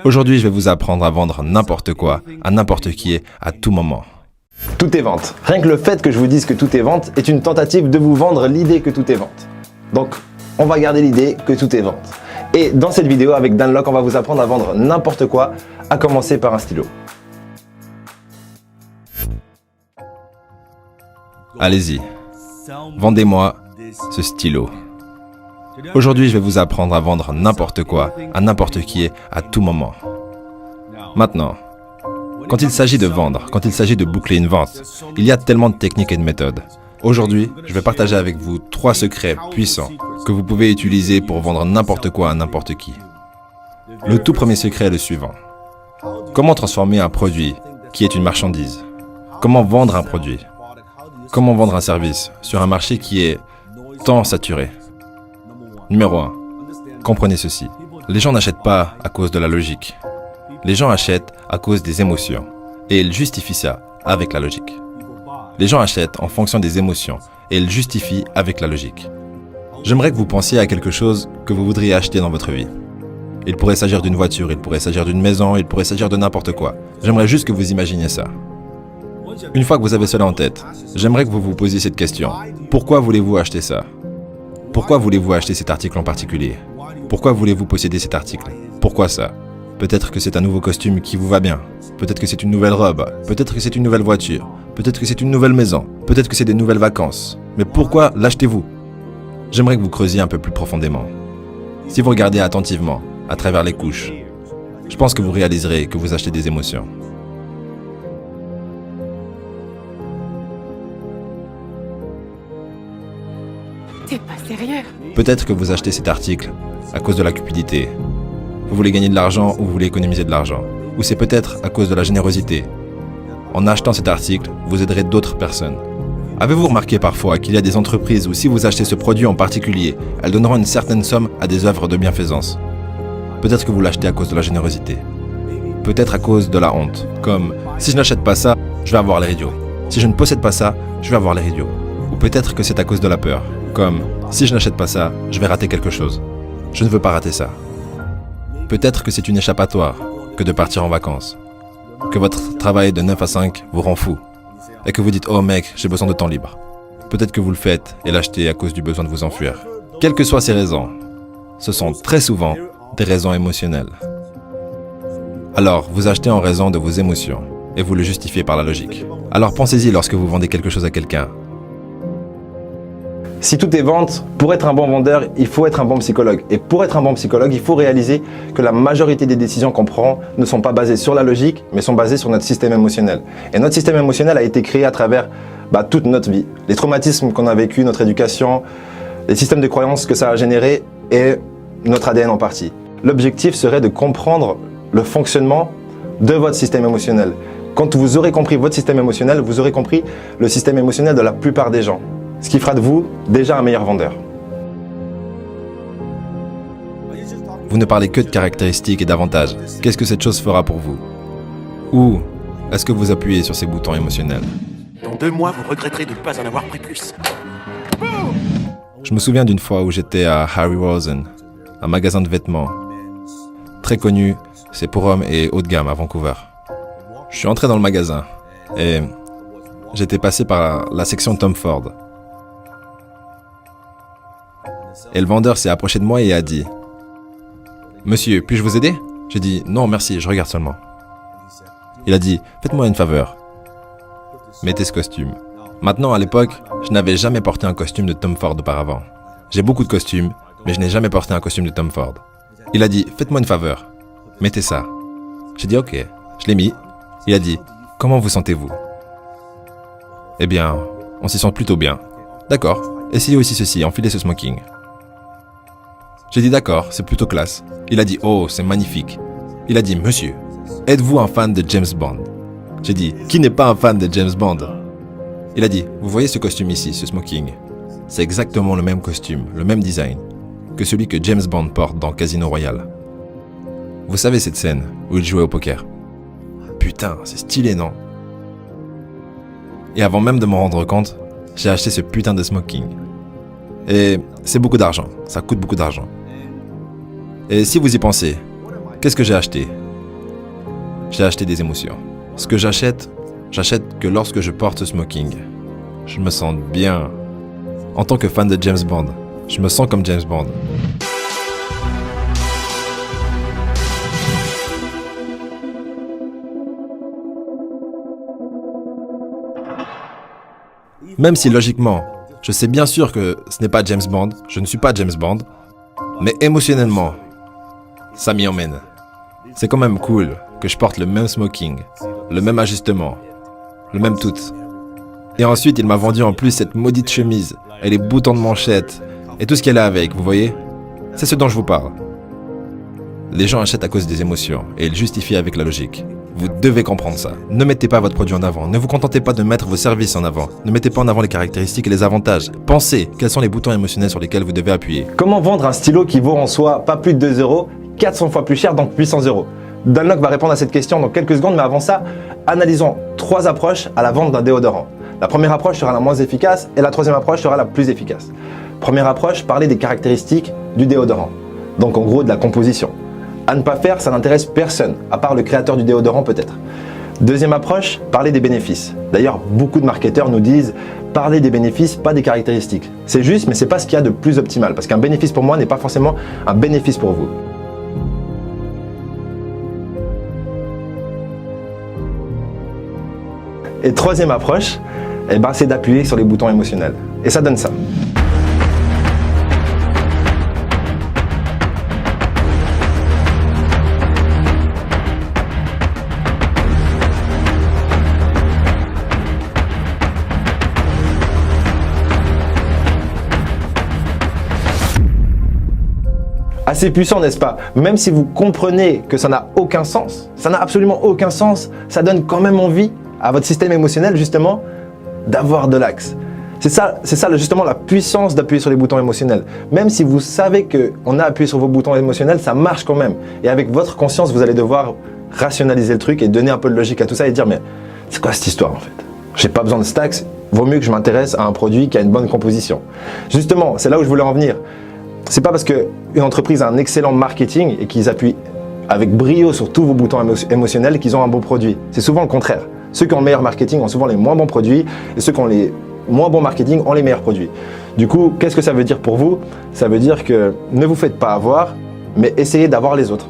Aujourd'hui, je vais vous apprendre à vendre n'importe quoi, à n'importe qui, à tout moment. Tout est vente. Rien que le fait que je vous dise que tout est vente est une tentative de vous vendre l'idée que tout est vente. Donc, on va garder l'idée que tout est vente. Et dans cette vidéo, avec Dan Lok, on va vous apprendre à vendre n'importe quoi, à commencer par un stylo. Allez-y, vendez-moi ce stylo. Aujourd'hui, je vais vous apprendre à vendre n'importe quoi, à n'importe qui, à tout moment. Maintenant, quand il s'agit de vendre, quand il s'agit de boucler une vente, il y a tellement de techniques et de méthodes. Aujourd'hui, je vais partager avec vous 3 secrets puissants que vous pouvez utiliser pour vendre n'importe quoi à n'importe qui. Le tout premier secret est le suivant. Comment transformer un produit qui est une marchandise? Comment vendre un produit? Comment vendre un service sur un marché qui est tant saturé? Numéro 1. Comprenez ceci. Les gens n'achètent pas à cause de la logique. Les gens achètent à cause des émotions. Et ils justifient ça avec la logique. Les gens achètent en fonction des émotions et ils justifient avec la logique. J'aimerais que vous pensiez à quelque chose que vous voudriez acheter dans votre vie. Il pourrait s'agir d'une voiture, il pourrait s'agir d'une maison, il pourrait s'agir de n'importe quoi. J'aimerais juste que vous imaginiez ça. Une fois que vous avez cela en tête, j'aimerais que vous vous posiez cette question. Pourquoi voulez-vous acheter ça? Pourquoi voulez-vous acheter cet article en particulier? Pourquoi voulez-vous posséder cet article? Pourquoi ça? Peut-être que c'est un nouveau costume qui vous va bien. Peut-être que c'est une nouvelle robe. Peut-être que c'est une nouvelle voiture. Peut-être que c'est une nouvelle maison. Peut-être que c'est des nouvelles vacances. Mais pourquoi l'achetez-vous? J'aimerais que vous creusiez un peu plus profondément. Si vous regardez attentivement, à travers les couches, je pense que vous réaliserez que vous achetez des émotions. T'es pas sérieux? Peut-être que vous achetez cet article à cause de la cupidité. Vous voulez gagner de l'argent ou vous voulez économiser de l'argent. Ou c'est peut-être à cause de la générosité. En achetant cet article, vous aiderez d'autres personnes. Avez-vous remarqué parfois qu'il y a des entreprises où si vous achetez ce produit en particulier, elles donneront une certaine somme à des œuvres de bienfaisance? Peut-être que vous l'achetez à cause de la générosité. Peut-être à cause de la honte. Comme, si je n'achète pas ça, je vais avoir l'air idiot. Si je ne possède pas ça, je vais avoir l'air idiot. Ou peut-être que c'est à cause de la peur. Comme, si je n'achète pas ça, je vais rater quelque chose. Je ne veux pas rater ça. Peut-être que c'est une échappatoire que de partir en vacances. Que votre travail de 9 à 5 vous rend fou. Et que vous dites, oh mec, j'ai besoin de temps libre. Peut-être que vous le faites et l'achetez à cause du besoin de vous enfuir. Quelles que soient ces raisons, ce sont très souvent des raisons émotionnelles. Alors, vous achetez en raison de vos émotions et vous le justifiez par la logique. Alors pensez-y lorsque vous vendez quelque chose à quelqu'un. Si tout est vente, pour être un bon vendeur, il faut être un bon psychologue. Et pour être un bon psychologue, il faut réaliser que la majorité des décisions qu'on prend ne sont pas basées sur la logique, mais sont basées sur notre système émotionnel. Et notre système émotionnel a été créé à travers toute notre vie. Les traumatismes qu'on a vécu, notre éducation, les systèmes de croyances que ça a généré et notre ADN en partie. L'objectif serait de comprendre le fonctionnement de votre système émotionnel. Quand vous aurez compris votre système émotionnel, vous aurez compris le système émotionnel de la plupart des gens. Ce qui fera de vous déjà un meilleur vendeur. Vous ne parlez que de caractéristiques et d'avantages. Qu'est-ce que cette chose fera pour vous? Ou est-ce que vous appuyez sur ces boutons émotionnels? Dans 2 mois, vous regretterez de ne pas en avoir pris plus. Je me souviens d'une fois où j'étais à Harry Rosen, un magasin de vêtements. Très connu, c'est pour hommes et haut de gamme à Vancouver. Je suis entré dans le magasin et j'étais passé par la section Tom Ford. Et le vendeur s'est approché de moi et a dit « Monsieur, puis-je vous aider ?» J'ai dit « Non, merci, je regarde seulement. » Il a dit « Faites-moi une faveur. Mettez ce costume. » Maintenant, à l'époque, je n'avais jamais porté un costume de Tom Ford auparavant. J'ai beaucoup de costumes, mais je n'ai jamais porté un costume de Tom Ford. Il a dit « Faites-moi une faveur. Mettez ça. » J'ai dit « Ok. » Je l'ai mis. Il a dit « Comment vous sentez-vous ?» Eh bien, on s'y sent plutôt bien. D'accord. Essayez aussi ceci, enfilez ce smoking. J'ai dit d'accord, c'est plutôt classe. Il a dit oh, c'est magnifique. Il a dit monsieur, êtes-vous un fan de James Bond? J'ai dit qui n'est pas un fan de James Bond? Il a dit vous voyez ce costume ici, ce smoking? C'est exactement le même costume, le même design que celui que James Bond porte dans Casino Royale. Vous savez cette scène où il jouait au poker? Putain, c'est stylé, non? Et avant même de m'en rendre compte, j'ai acheté ce putain de smoking. Et c'est beaucoup d'argent, ça coûte beaucoup d'argent. Et si vous y pensez, Qu'est-ce que j'ai acheté? J'ai acheté des émotions. Ce que j'achète que lorsque je porte ce smoking. Je me sens bien. En tant que fan de James Bond, je me sens comme James Bond. Même si logiquement, je sais bien sûr que ce n'est pas James Bond, je ne suis pas James Bond, mais émotionnellement, ça m'y emmène. C'est quand même cool que je porte le même smoking, le même ajustement, le même tout. Et ensuite, il m'a vendu en plus cette maudite chemise, et les boutons de manchette, et tout ce qu'elle a avec, vous voyez? C'est ce dont je vous parle. Les gens achètent à cause des émotions, et ils justifient avec la logique. Vous devez comprendre ça. Ne mettez pas votre produit en avant. Ne vous contentez pas de mettre vos services en avant. Ne mettez pas en avant les caractéristiques et les avantages. Pensez quels sont les boutons émotionnels sur lesquels vous devez appuyer. Comment vendre un stylo qui vaut en soi pas plus de 2 euros, 400 fois plus cher, donc 800 euros? Dunlop va répondre à cette question dans quelques secondes, mais avant ça, analysons 3 approches à la vente d'un déodorant. La première approche sera la moins efficace et la troisième approche sera la plus efficace. Première approche, parler des caractéristiques du déodorant. Donc en gros de la composition. À ne pas faire, ça n'intéresse personne, à part le créateur du déodorant peut-être. Deuxième approche, parler des bénéfices. D'ailleurs, beaucoup de marketeurs nous disent parler des bénéfices, pas des caractéristiques. C'est juste, mais c'est pas ce qu'il y a de plus optimal, parce qu'un bénéfice pour moi n'est pas forcément un bénéfice pour vous. Et troisième approche, c'est d'appuyer sur les boutons émotionnels. Et ça donne ça. Assez puissant, n'est-ce pas? Même si vous comprenez que ça n'a aucun sens, ça n'a absolument aucun sens, ça donne quand même envie à votre système émotionnel justement d'avoir de l'axe. C'est ça justement la puissance d'appuyer sur les boutons émotionnels. Même si vous savez qu'on a appuyé sur vos boutons émotionnels, ça marche quand même. Et avec votre conscience, vous allez devoir rationaliser le truc et donner un peu de logique à tout ça et dire mais c'est quoi cette histoire en fait? J'ai pas besoin de stacks, vaut mieux que je m'intéresse à un produit qui a une bonne composition. Justement, c'est là où je voulais en venir. C'est pas parce qu'une entreprise a un excellent marketing et qu'ils appuient avec brio sur tous vos boutons émotionnels qu'ils ont un bon produit. C'est souvent le contraire. Ceux qui ont le meilleur marketing ont souvent les moins bons produits et ceux qui ont les moins bons marketing ont les meilleurs produits. Du coup, qu'est-ce que ça veut dire pour vous? Ça veut dire que ne vous faites pas avoir, mais essayez d'avoir les autres.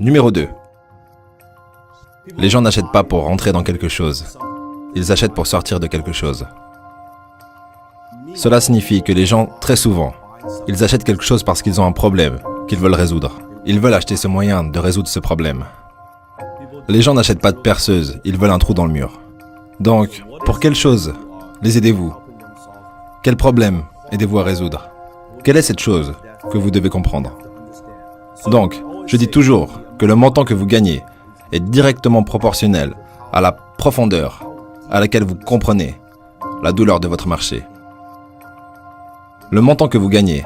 Numéro 2. Les gens n'achètent pas pour rentrer dans quelque chose. Ils achètent pour sortir de quelque chose. Cela signifie que les gens, très souvent, ils achètent quelque chose parce qu'ils ont un problème qu'ils veulent résoudre. Ils veulent acheter ce moyen de résoudre ce problème. Les gens n'achètent pas de perceuse, ils veulent un trou dans le mur. Donc, pour quelle chose les aidez-vous? Quel problème aidez-vous à résoudre? Quelle est cette chose que vous devez comprendre? Donc, je dis toujours que le montant que vous gagnez est directement proportionnel à la profondeur à laquelle vous comprenez la douleur de votre marché. Le montant que vous gagnez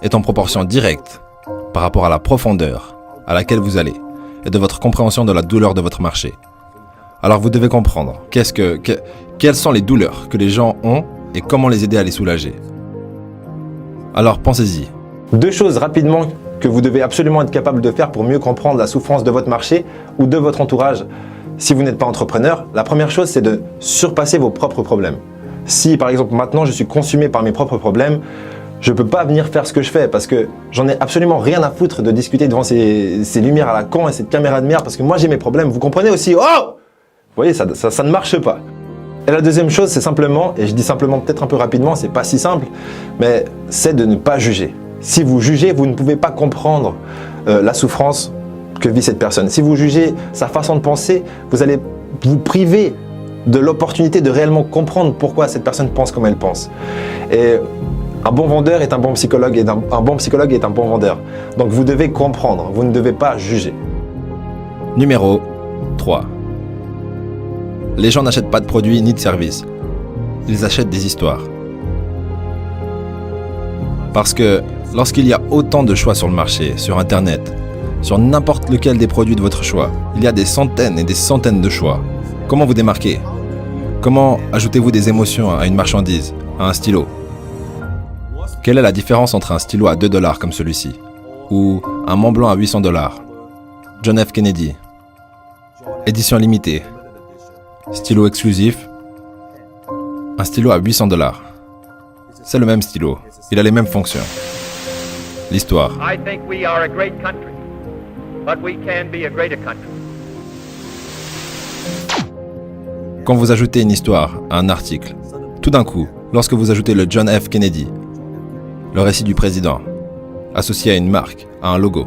est en proportion directe par rapport à la profondeur à laquelle vous allez et de votre compréhension de la douleur de votre marché. Alors vous devez comprendre quelles sont les douleurs que les gens ont et comment les aider à les soulager. Alors pensez-y. 2 choses rapidement que vous devez absolument être capable de faire pour mieux comprendre la souffrance de votre marché ou de votre entourage si vous n'êtes pas entrepreneur. La première chose, c'est de surpasser vos propres problèmes. Si par exemple maintenant je suis consumé par mes propres problèmes, je ne peux pas venir faire ce que je fais parce que j'en ai absolument rien à foutre de discuter devant ces lumières à la con et cette caméra de merde parce que moi j'ai mes problèmes. Vous comprenez aussi? Oh! Vous voyez, ça ne marche pas. Et la deuxième chose, c'est simplement, et je dis simplement peut-être un peu rapidement, c'est pas si simple, mais c'est de ne pas juger. Si vous jugez, vous ne pouvez pas comprendre la souffrance que vit cette personne. Si vous jugez sa façon de penser, vous allez vous priver de l'opportunité de réellement comprendre pourquoi cette personne pense comme elle pense. Et un bon vendeur est un bon psychologue et un bon psychologue est un bon vendeur. Donc vous devez comprendre, vous ne devez pas juger. Numéro 3. Les gens n'achètent pas de produits ni de services. Ils achètent des histoires. Parce que lorsqu'il y a autant de choix sur le marché, sur Internet, sur n'importe lequel des produits de votre choix, il y a des centaines et des centaines de choix. Comment vous démarquer? Comment ajoutez-vous des émotions à une marchandise, à un stylo? Quelle est la différence entre un stylo à 2 $ comme celui-ci ou un Mont Blanc à 800 $? John F. Kennedy. Édition limitée. Stylo exclusif. Un stylo à 800 $. C'est le même stylo. Il a les mêmes fonctions. L'histoire. I think we are a great country, but we can be a greater country. Quand vous ajoutez une histoire à un article, tout d'un coup, lorsque vous ajoutez le John F. Kennedy, le récit du président, associé à une marque, à un logo,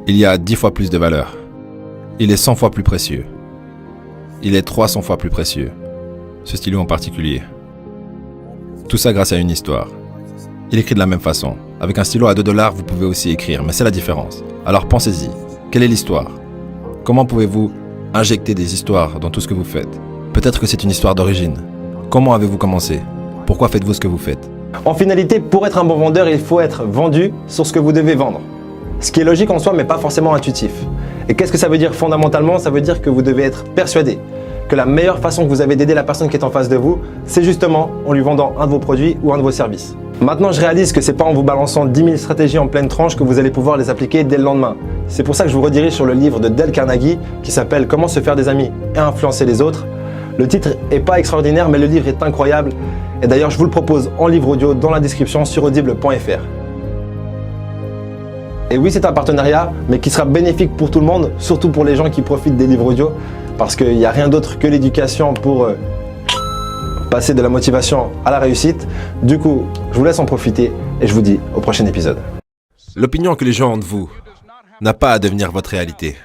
il y a 10 fois plus de valeur. Il est 100 fois plus précieux. Il est 300 fois plus précieux. Ce stylo en particulier. Tout ça grâce à une histoire. Il écrit de la même façon. Avec un stylo à 2 $, vous pouvez aussi écrire, mais c'est la différence. Alors pensez-y. Quelle est l'histoire? Comment pouvez-vous injecter des histoires dans tout ce que vous faites? Peut-être que c'est une histoire d'origine. Comment avez-vous commencé? Pourquoi faites-vous ce que vous faites? En finalité, pour être un bon vendeur, il faut être vendu sur ce que vous devez vendre. Ce qui est logique en soi, mais pas forcément intuitif. Et qu'est-ce que ça veut dire fondamentalement? Ça veut dire que vous devez être persuadé que la meilleure façon que vous avez d'aider la personne qui est en face de vous, c'est justement en lui vendant un de vos produits ou un de vos services. Maintenant, je réalise que c'est pas en vous balançant 10 000 stratégies en pleine tranche que vous allez pouvoir les appliquer dès le lendemain. C'est pour ça que je vous redirige sur le livre de Dale Carnegie qui s'appelle « Comment se faire des amis et influencer les autres ». Le titre est pas extraordinaire, mais le livre est incroyable. Et d'ailleurs, je vous le propose en livre audio dans la description sur audible.fr. Et oui, c'est un partenariat, mais qui sera bénéfique pour tout le monde, surtout pour les gens qui profitent des livres audio, parce qu'il n'y a rien d'autre que l'éducation pour passer de la motivation à la réussite. Du coup, je vous laisse en profiter et je vous dis au prochain épisode. L'opinion que les gens ont de vous n'a pas à devenir votre réalité.